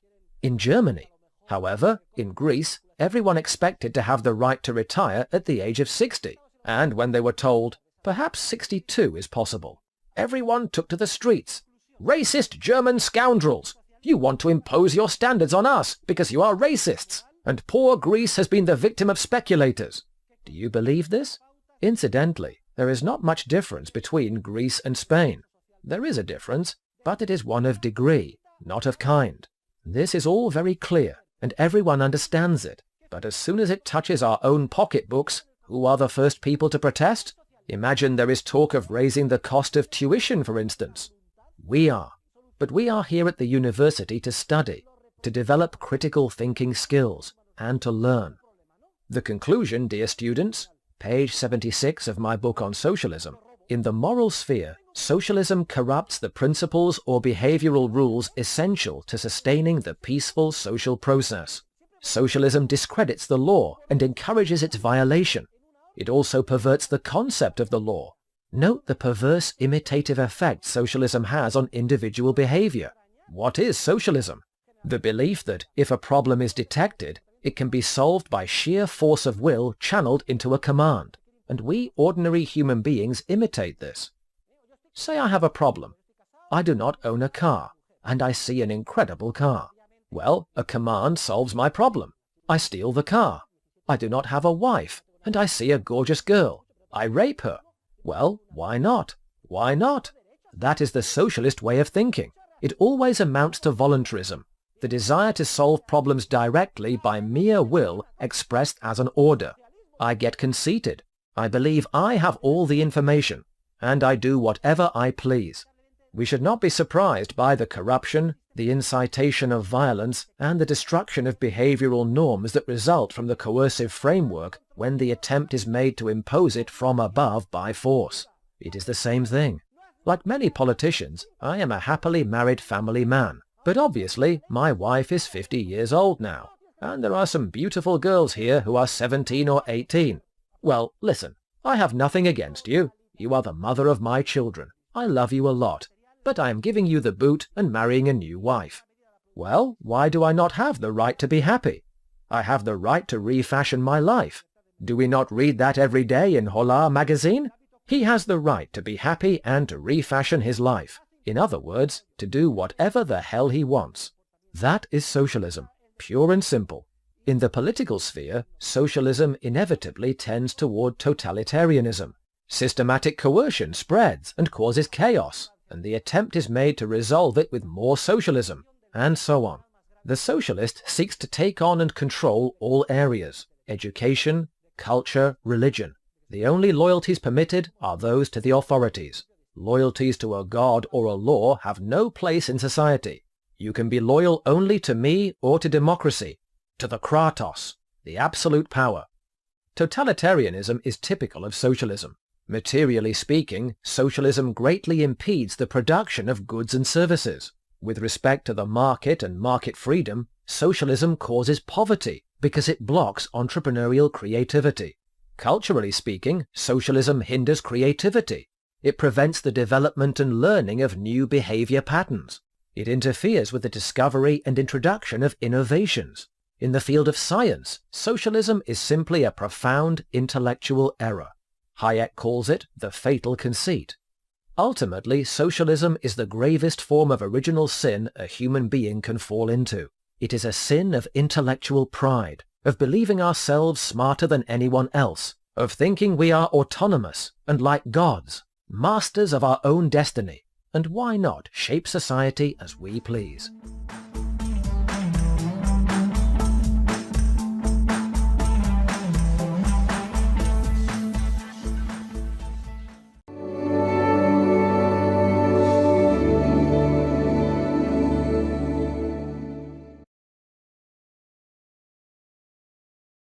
In Germany, however, in Greece, everyone expected to have the right to retire at the age of 60, and when they were told, perhaps 62 is possible, everyone took to the streets. Racist German scoundrels! You want to impose your standards on us because you are racists, and poor Greece has been the victim of speculators. Do you believe this? Incidentally, there is not much difference between Greece and Spain. There is a difference, but it is one of degree, not of kind. This is all very clear, and everyone understands it. But as soon as it touches our own pocketbooks, who are the first people to protest? Imagine there is talk of raising the cost of tuition, for instance. We are. But we are here at the university to study, to develop critical thinking skills, and to learn. The conclusion, dear students, page 76 of my book on socialism. In the moral sphere, socialism corrupts the principles or behavioral rules essential to sustaining the peaceful social process. Socialism discredits the law and encourages its violation. It also perverts the concept of the law. Note the perverse imitative effect socialism has on individual behavior. What is socialism? The belief that if a problem is detected, it can be solved by sheer force of will channeled into a command. And we ordinary human beings imitate this. Say I have a problem. I do not own a car, and I see an incredible car. Well, a command solves my problem. I steal the car. I do not have a wife, and I see a gorgeous girl. I rape her. Well, why not? Why not? That is the socialist way of thinking. It always amounts to voluntarism, the desire to solve problems directly by mere will expressed as an order. I get conceited. I believe I have all the information, and I do whatever I please. We should not be surprised by the corruption, the incitation of violence, and the destruction of behavioral norms that result from the coercive framework when the attempt is made to impose it from above by force. It is the same thing. Like many politicians, I am a happily married family man, but obviously my wife is 50 years old now, and there are some beautiful girls here who are 17 or 18. Well, listen, I have nothing against you. You are the mother of my children. I love you a lot. But I am giving you the boot and marrying a new wife. Well, why do I not have the right to be happy? I have the right to refashion my life. Do we not read that every day in Hola magazine? He has the right to be happy and to refashion his life. In other words, to do whatever the hell he wants. That is socialism, pure and simple. In the political sphere, socialism inevitably tends toward totalitarianism. Systematic coercion spreads and causes chaos, and the attempt is made to resolve it with more socialism, and so on. The socialist seeks to take on and control all areas: education, culture, religion. The only loyalties permitted are those to the authorities. Loyalties to a god or a law have no place in society. You can be loyal only to me or to democracy, to the Kratos, the absolute power. Totalitarianism is typical of socialism. Materially speaking, socialism greatly impedes the production of goods and services. With respect to the market and market freedom, socialism causes poverty because it blocks entrepreneurial creativity. Culturally speaking, socialism hinders creativity. It prevents the development and learning of new behavior patterns. It interferes with the discovery and introduction of innovations. In the field of science, socialism is simply a profound intellectual error. Hayek calls it the fatal conceit. Ultimately, socialism is the gravest form of original sin a human being can fall into. It is a sin of intellectual pride, of believing ourselves smarter than anyone else, of thinking we are autonomous and like gods, masters of our own destiny, and why not shape society as we please?